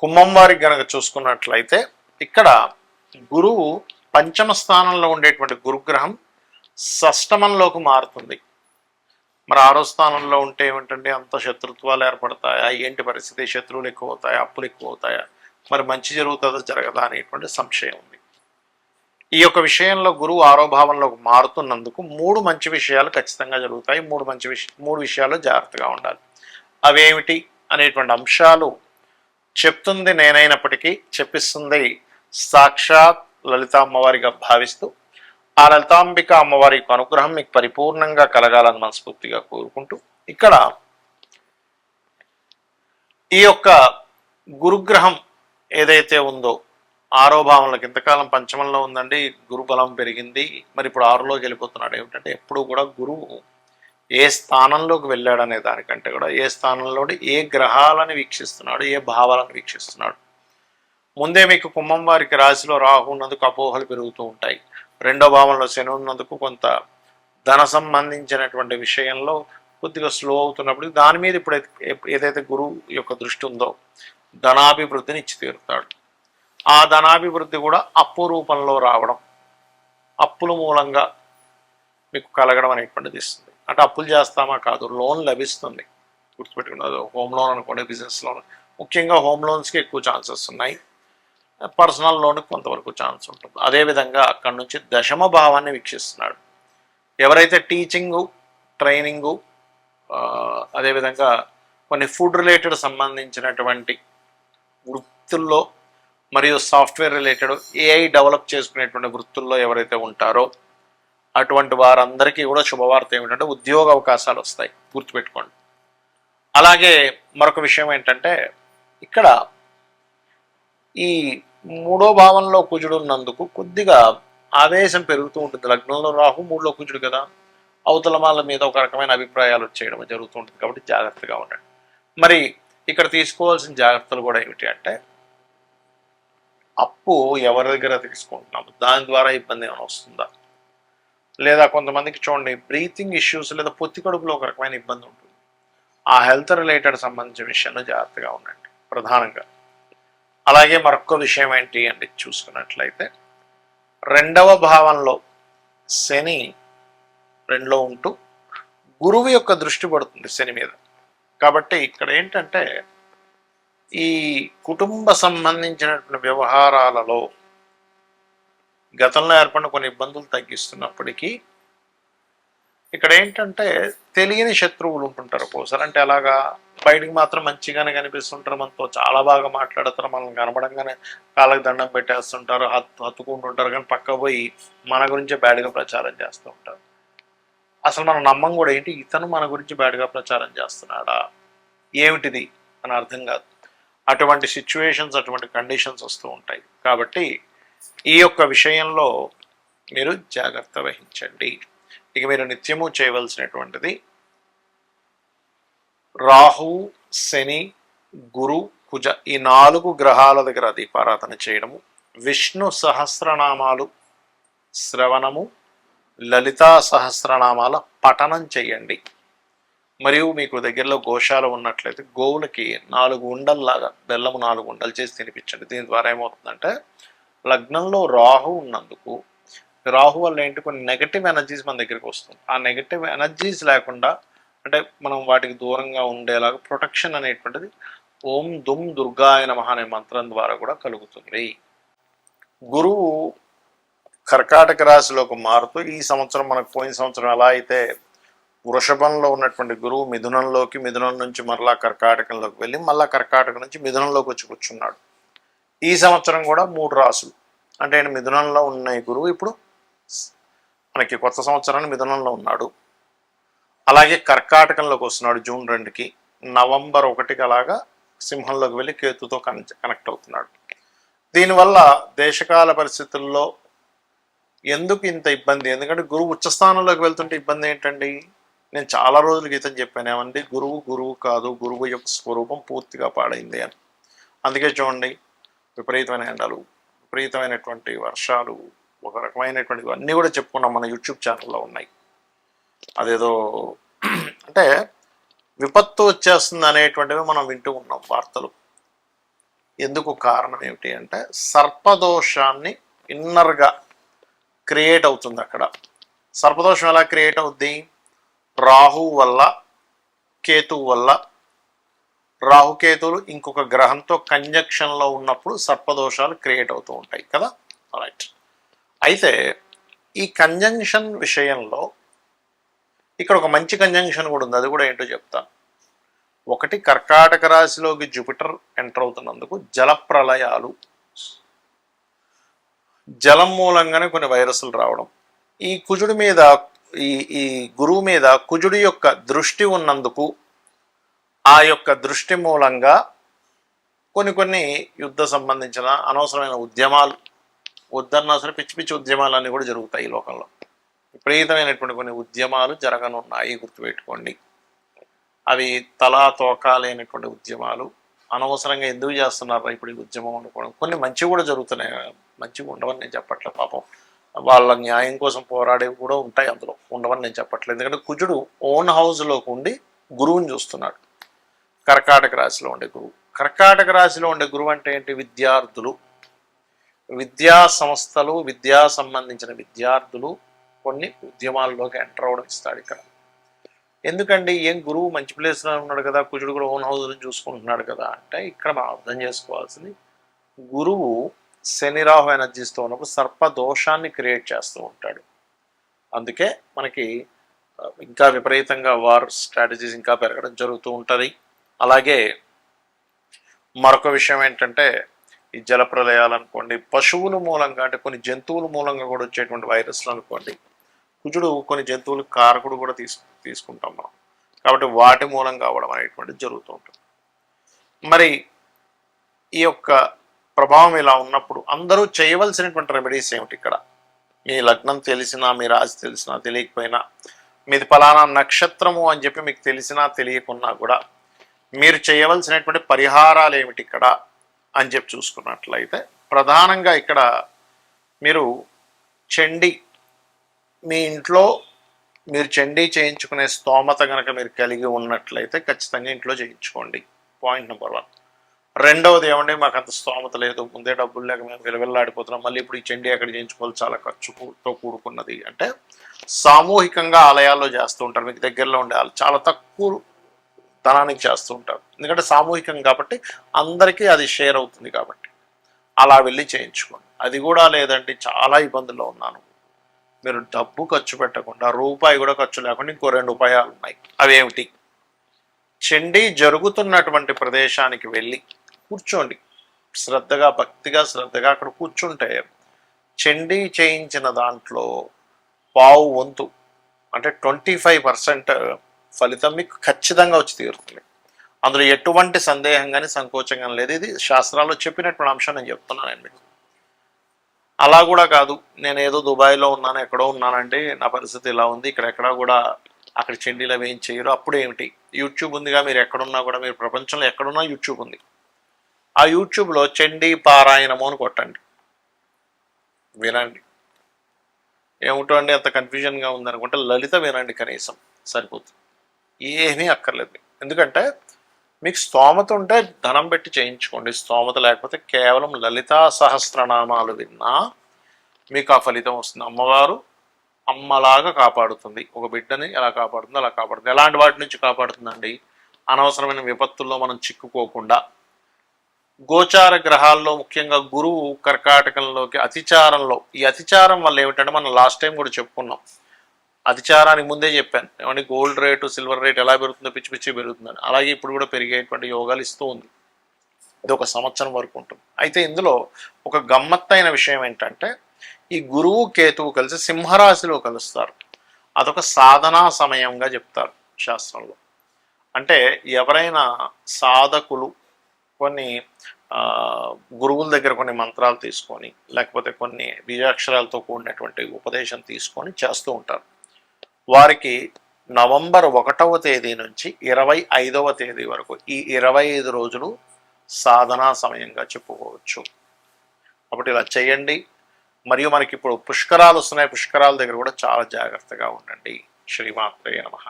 కుంభం వారికి గనక చూసుకున్నట్లయితే ఇక్కడ గురువు పంచమ స్థానంలో ఉండేటువంటి గురుగ్రహం షష్టమంలోకి మారుతుంది. మరి ఆరో స్థానంలో ఉంటే ఏమిటంటే అంత శత్రుత్వాలు ఏర్పడతాయా, ఏంటి పరిస్థితి, శత్రువులు ఎక్కువ అవుతాయా, అప్పులు ఎక్కువ అవుతాయా, మరి మంచి జరుగుతుందా జరగదా అనేటువంటి సంశయం ఉంది. ఈ యొక్క విషయంలో గురువు ఆరో భావంలోకి మారుతున్నందుకు మూడు మంచి విషయాలు ఖచ్చితంగా జరుగుతాయి. మూడు విషయాలు జాగ్రత్తగా ఉండాలి. అవేమిటి అనేటువంటి అంశాలు చెప్తుంది నేనైనప్పటికీ చెప్పిస్తుంది సాక్షాత్ లలిత అమ్మవారిగా భావిస్తూ ఆ లలితాంబిక అమ్మవారి యొక్క అనుగ్రహం మీకు పరిపూర్ణంగా కలగాలని మనస్ఫూర్తిగా కోరుకుంటూ ఇక్కడ ఈ యొక్క గురుగ్రహం ఏదైతే ఉందో ఆరో భావంలోకి ఇంతకాలం పంచమంలో ఉందండి, గురుబలం పెరిగింది, మరి ఇప్పుడు ఆరులోకి వెళ్ళిపోతున్నాడు. ఏమిటంటే ఎప్పుడు కూడా గురువు ఏ స్థానంలోకి వెళ్ళాడనే దానికంటే కూడా ఏ స్థానంలో ఏ గ్రహాలను వీక్షిస్తున్నాడు, ఏ భావాలను వీక్షిస్తున్నాడు. ముందే మీకు కుంభం వారికి రాశిలో రాహు ఉన్నందుకు అపోహలు పెరుగుతూ ఉంటాయి. రెండో భావంలో శని ఉన్నందుకు కొంత ధన సంబంధించినటువంటి విషయంలో కొద్దిగా స్లో అవుతున్నప్పుడు దాని మీద ఇప్పుడు ఏదైతే గురువు యొక్క దృష్టి ఉందో ధనాభివృద్ధిని ఇచ్చి తీరుతాడు. ఆ ధనాభివృద్ధి కూడా అప్పు రూపంలో రావడం, అప్పుల మూలంగా మీకు కలగడం అనేటువంటిది ఇస్తుంది. అంటే అప్పులు చేస్తామా కాదు, లోన్ లభిస్తుంది. గుర్తుపెట్టుకున్నది హోమ్ లోన్ అనుకోండి, బిజినెస్ లోన్, ముఖ్యంగా హోమ్ లోన్స్కి ఎక్కువ ఛాన్సెస్ ఉన్నాయి. పర్సనల్ లోన్కి కొంతవరకు ఛాన్స్ ఉంటుంది. అదేవిధంగా అక్కడి నుంచి దశమ భావాన్ని వీక్షిస్తున్నాడు. ఎవరైతే టీచింగు, ట్రైనింగు, అదేవిధంగా కొన్ని ఫుడ్ రిలేటెడ్ సంబంధించినటువంటి వృత్తుల్లో మరియు సాఫ్ట్వేర్ రిలేటెడ్ ఏఐ డెవలప్ చేసుకునేటువంటి వృత్తుల్లో ఎవరైతే ఉంటారో అటువంటి వారందరికీ కూడా శుభవార్త ఏమిటంటే ఉద్యోగ అవకాశాలు వస్తాయి. గుర్తుపెట్టుకోండి. అలాగే మరొక విషయం ఏంటంటే ఇక్కడ ఈ మూడో భావంలో కుజుడు ఉన్నందుకు కొద్దిగా ఆవేశం పెరుగుతూ ఉంటుంది. లగ్నంలో రాహు, మూడులో కుజుడు కదా, అవతల వాళ్ళ మీద ఒక రకమైన అభిప్రాయాలు వచ్చేయడం జరుగుతూ ఉంటుంది. కాబట్టి జాగ్రత్తగా ఉండండి. మరి ఇక్కడ తీసుకోవాల్సిన జాగ్రత్తలు కూడా ఏమిటి అంటే అప్పు ఎవరి దగ్గర తీసుకుంటున్నాము, దాని ద్వారా ఇబ్బంది ఏమైనా వస్తుందా, లేదా కొంతమందికి చూడండి బ్రీతింగ్ ఇష్యూస్ లేదా పొత్తి కడుపులో ఒక రకమైన ఇబ్బంది ఉంటుంది. ఆ హెల్త్ రిలేటెడ్ సంబంధించిన విషయంలో జాగ్రత్తగా ఉండండి ప్రధానంగా. అలాగే మరొక విషయం ఏంటి అంటే చూసుకున్నట్లయితే రెండవ భావంలో శని రెండులో ఉంటూ గురువు యొక్క దృష్టి పడుతుంది శని మీద. కాబట్టి ఇక్కడ ఏంటంటే ఈ కుటుంబ సంబంధించినటువంటి వ్యవహారాలలో గతంలో ఏర్పడిన కొన్ని ఇబ్బందులు తగ్గిస్తున్నప్పటికీ ఇక్కడ ఏంటంటే తెలియని శత్రువులు ఉంటుంటారు ఒక్కోసారి. అంటే అలాగా బయటికి మాత్రం మంచిగానే కనిపిస్తుంటారు, మనతో చాలా బాగా మాట్లాడతారు, మనల్ని కనబడంగానే కాళ్ళకి దండం పెట్టేస్తుంటారు, హత్తుకుంటుంటారు, కానీ పక్క పోయి మన గురించే బ్యాడ్గా ప్రచారం చేస్తూ ఉంటారు. అసలు మన నమ్మం కూడా ఏంటి, ఇతను మన గురించి బ్యాడ్గా ప్రచారం చేస్తున్నాడా, ఏమిటిది అని అర్థం కాదు. అటువంటి సిచ్యువేషన్స్, అటువంటి కండిషన్స్ వస్తూ ఉంటాయి. కాబట్టి ఈ యొక్క విషయంలో మీరు జాగ్రత్త వహించండి. ఇక మీరు నిత్యము చేయవలసినటువంటిది రాహు, శని, గురు, కుజ ఈ 4 గ్రహాల దగ్గర దీపారాధన చేయడము, విష్ణు సహస్రనామాలు శ్రవణము, లలితా సహస్రనామాల పఠనం చేయండి. మరియు మీకు దగ్గరలో గోశాల ఉన్నట్లయితే గోవులకి 4 ఉండల్లాగా బెల్లము 4 ఉండలు చేసి తినిపించండి. దీని ద్వారా ఏమవుతుందంటే లగ్నంలో రాహు ఉన్నందుకు, రాహు వల్ల ఏంటి కొన్ని నెగటివ్ ఎనర్జీస్ మన దగ్గరికి వస్తుంది. ఆ నెగటివ్ ఎనర్జీస్ లేకుండా అంటే మనం వాటికి దూరంగా ఉండేలాగా ప్రొటెక్షన్ అనేటువంటిది ఓం దుమ్ దుర్గాయ నమః అనే మంత్రం ద్వారా కూడా కలుగుతుంది. గురువు కర్కాటక రాశిలోకి మారుతూ ఈ సంవత్సరం మనకు పోయిన సంవత్సరం ఎలా అయితే వృషభంలో ఉన్నటువంటి గురువు మిథునంలోకి, మిథునం నుంచి మరలా కర్కాటకంలోకి వెళ్ళి మళ్ళా కర్కాటక నుంచి మిథునంలోకి వచ్చి కూర్చున్నాడు. ఈ సంవత్సరం కూడా 3 రాసులు అంటే మిథునంలో ఉన్న గురువు ఇప్పుడు మనకి కొత్త సంవత్సరాన్ని మిథునంలో ఉన్నాడు. అలాగే కర్కాటకంలోకి వస్తున్నాడు జూన్ 2కి, నవంబర్ 1కి అలాగా సింహంలోకి వెళ్ళి కేతుతో కనెక్ట్ అవుతున్నాడు. దీనివల్ల దేశకాల పరిస్థితుల్లో ఎందుకు ఇంత ఇబ్బంది, ఎందుకంటే గురువు ఉచ్చస్థానంలోకి వెళ్తుంటే ఇబ్బంది ఏంటండి, నేను చాలా రోజుల క్రితం చెప్పాను ఏమండి, గురువు కాదు, గురువు యొక్క స్వరూపం పూర్తిగా పాడైంది అని. అందుకే చూడండి విపరీతమైన ఎండలు, విపరీతమైనటువంటి వర్షాలు, ఒక రకమైనటువంటి అన్నీ కూడా చెప్పుకున్నాం మన యూట్యూబ్ ఛానల్లో ఉన్నాయి. అదేదో అంటే విపత్తు వచ్చేస్తుంది అనేటువంటివి మనం వింటూ ఉన్నాం వార్తలు. ఎందుకు కారణం ఏమిటి అంటే సర్పదోషాన్ని ఇన్నర్గా క్రియేట్ అవుతుంది అక్కడ. సర్పదోషం ఎలా క్రియేట్ అవుద్ది? రాహు వల్ల, కేతువు వల్ల. రాహుకేతువులు ఇంకొక గ్రహంతో కంజక్షన్లో ఉన్నప్పుడు సర్పదోషాలు క్రియేట్ అవుతూ ఉంటాయి కదా. రైట్. అయితే ఈ కంజంక్షన్ విషయంలో ఇక్కడ ఒక మంచి కంజంక్షన్ కూడా ఉంది, అది కూడా ఏంటో చెప్తాను. ఒకటి, కర్కాటక రాశిలోకి జూపిటర్ ఎంటర్ అవుతున్నందుకు జలప్రలయాలు, జలం మూలంగానే కొన్ని వైరస్లు రావడం, ఈ కుజుడి మీద ఈ ఈ గురువు మీద కుజుడి యొక్క దృష్టి ఉన్నందుకు ఆ యొక్క దృష్టి మూలంగా కొన్ని యుద్ధ సంబంధించిన అనవసరమైన ఉద్యమాలు, వద్దన్నా సరే పిచ్చి పిచ్చి ఉద్యమాలన్నీ కూడా జరుగుతాయి ఈ లోకంలో. విపరీతమైనటువంటి కొన్ని ఉద్యమాలు జరగనున్నాయి, గుర్తుపెట్టుకోండి. అవి తలా తోకా లేనటువంటి ఉద్యమాలు. అనవసరంగా ఎందుకు చేస్తున్నారు ఇప్పుడు ఈ ఉద్యమం అనుకోవడం. కొన్ని మంచి కూడా జరుగుతున్నాయి, మంచిగా ఉండవని నేను చెప్పట్లేదు. పాపం వాళ్ళ న్యాయం కోసం పోరాడేవి కూడా ఉంటాయి, అందులో ఉండవని నేను చెప్పట్లేదు. ఎందుకంటే కుజుడు ఓన్ హౌస్లోకి ఉండి గురువుని చూస్తున్నాడు. కర్కాటక రాశిలో ఉండే గురువు. కర్కాటక రాశిలో ఉండే గురువు అంటే ఏంటి? విద్యార్థులు, విద్యా సంస్థలు, విద్యా సంబంధించిన విద్యార్థులు కొన్ని ఉద్యమాల్లోకి ఎంటర్ అవ్వడం ఇస్తాడు ఇక్కడ. ఎందుకండి, ఏం గురువు మంచి ప్లేస్లో ఉన్నాడు కదా, కుజుడు కూడా ఓన్ హౌస్ని చూసుకుంటున్నాడు కదా అంటే, ఇక్కడ మనం అర్థం చేసుకోవాల్సింది గురువు శని రాహు ఎనర్జీస్తో ఉన్నప్పుడు సర్పదోషాన్ని క్రియేట్ చేస్తూ ఉంటాడు. అందుకే మనకి ఇంకా విపరీతంగా వార్ స్ట్రాటజీస్ ఇంకా పెరగడం జరుగుతూ ఉంటుంది. అలాగే మరొక విషయం ఏంటంటే ఈ జలప్రలయాలు అనుకోండి, పశువుల మూలంగా అంటే కొన్ని జంతువుల మూలంగా కూడా వచ్చేటువంటి వైరస్లు అనుకోండి. కుజుడు కొన్ని జంతువులకు కారకుడు కూడా తీసుకుంటాం మనం, కాబట్టి వాటి మూలంగా అవ్వడం అనేటువంటిది జరుగుతూ ఉంటుంది. మరి ఈ యొక్క ప్రభావం ఇలా ఉన్నప్పుడు అందరూ చేయవలసినటువంటి రెమెడీస్ ఏమిటి? ఇక్కడ మీ లగ్నం తెలిసినా, మీ రాశి తెలిసినా తెలియకపోయినా, మీది ఫలానా నక్షత్రము అని చెప్పి మీకు తెలిసినా తెలియకున్నా కూడా మీరు చేయవలసినటువంటి పరిహారాలు ఏమిటి ఇక్కడ అని చెప్పి చూసుకున్నట్లయితే, ప్రధానంగా ఇక్కడ మీరు చండీ, మీ ఇంట్లో మీరు చండీ చేయించుకునే స్తోమత కనుక మీరు కలిగి ఉన్నట్లయితే ఖచ్చితంగా ఇంట్లో చేయించుకోండి. Point number 1. రెండవది ఏమంటే, మాకు అంత స్తోమత లేదు, ముందే డబ్బులు లేక మేము విలవిల్లాడిపోతున్నాం, మళ్ళీ ఇప్పుడు ఈ చండీ ఎక్కడ చేయించుకోవాలి, చాలా ఖర్చుతో కూడుకున్నది అంటే సామూహికంగా ఆలయాల్లో చేస్తూ ఉంటారు. మీకు దగ్గరలో ఉండే వాళ్ళు చాలా తక్కువ ధనానికి చేస్తూ ఉంటారు, ఎందుకంటే సామూహికం కాబట్టి అందరికీ అది షేర్ అవుతుంది కాబట్టి అలా వెళ్ళి చేయించుకోండి. అది కూడా లేదండి చాలా ఇబ్బందుల్లో ఉన్నాను, మీరు డబ్బు ఖర్చు పెట్టకుండా, రూపాయి కూడా ఖర్చు లేకుండా ఇంకో 2 ఉపాయాలు ఉన్నాయి. అవేమిటి? చండీ జరుగుతున్నటువంటి ప్రదేశానికి వెళ్ళి కూర్చోండి, శ్రద్ధగా, భక్తిగా, శ్రద్ధగా అక్కడ కూర్చుంటే చండీ చేయించిన దాంట్లో పావు వంతు అంటే 25% ఫలితం మీకు ఖచ్చితంగా వచ్చి తీరుతుంది. అందులో ఎటువంటి సందేహం కానీ సంకోచం కానీ లేదు. ఇది శాస్త్రాల్లో చెప్పినటువంటి అంశం నేను చెప్తున్నాను మీకు. అలా కూడా కాదు, నేను ఏదో దుబాయ్లో ఉన్నాను, ఎక్కడో ఉన్నానంటే నా పరిస్థితి ఇలా ఉంది, ఇక్కడెక్కడా కూడా అక్కడ చండీలు అవి ఏం చేయరు. అప్పుడు ఏమిటి? యూట్యూబ్ ఉందిగా, మీరు ఎక్కడున్నా కూడా, మీరు ప్రపంచంలో ఎక్కడున్నా యూట్యూబ్ ఉంది. ఆ యూట్యూబ్లో చండీ పారాయణము అని కొట్టండి, వినండి. ఏమిటో అండి అంత కన్ఫ్యూజన్గా ఉందనుకుంటే లలిత వినండి, కనీసం సరిపోతుంది, ఏమీ అక్కర్లేదు. ఎందుకంటే మీకు స్తోమత ఉంటే ధనం పెట్టి చేయించుకోండి, స్తోమత లేకపోతే కేవలం లలితా సహస్రనామాలు విన్నా మీకు ఆ ఫలితం వస్తుంది. అమ్మవారు అమ్మలాగా కాపాడుతుంది, ఒక బిడ్డని ఎలా కాపాడుతుందో అలా కాపాడుతుంది. ఎలాంటి వాటి నుంచి కాపాడుతుందండి? అనవసరమైన విపత్తుల్లో మనం చిక్కుకోకుండా. గోచార గ్రహాల్లో ముఖ్యంగా గురువు కర్కాటకంలోకి అతిచారంలో, ఈ అతిచారం వల్ల ఏమిటంటే మనం లాస్ట్ టైం కూడా చెప్పుకున్నాం, అతిచారానికి ముందే చెప్పాను ఏమంటే గోల్డ్ రేటు, సిల్వర్ రేట్ ఎలా పెరుగుతుందో పిచ్చి పిచ్చి పెరుగుతుందని. అలాగే ఇప్పుడు కూడా పెరిగేటువంటి యోగాలు ఇస్తూ ఉంది. ఇది 1 సంవత్సరం వరకు ఉంటుంది. అయితే ఇందులో ఒక గమ్మత్తైన విషయం ఏంటంటే, ఈ గురువు కేతువు కలిసి సింహరాశిలో కలుస్తారు. అదొక సాధనా సమయంగా చెప్తారు శాస్త్రంలో. అంటే ఎవరైనా సాధకులు కొన్ని గురువుల దగ్గర కొన్ని మంత్రాలు తీసుకొని, లేకపోతే కొన్ని బీజాక్షరాలతో కూడినటువంటి ఉపదేశం తీసుకొని చేస్తూ ఉంటారు. వారికి నవంబర్ 1వ తేదీ నుంచి 25వ తేదీ వరకు ఈ 25 రోజులు సాధనా సమయంగా చెప్పుకోవచ్చు. కాబట్టి ఇలా చేయండి. మరియు మనకి ఇప్పుడు పుష్కరాలు వస్తున్నాయి, పుష్కరాల దగ్గర కూడా చాలా జాగ్రత్తగా ఉండండి. శ్రీమాత్రే నమః.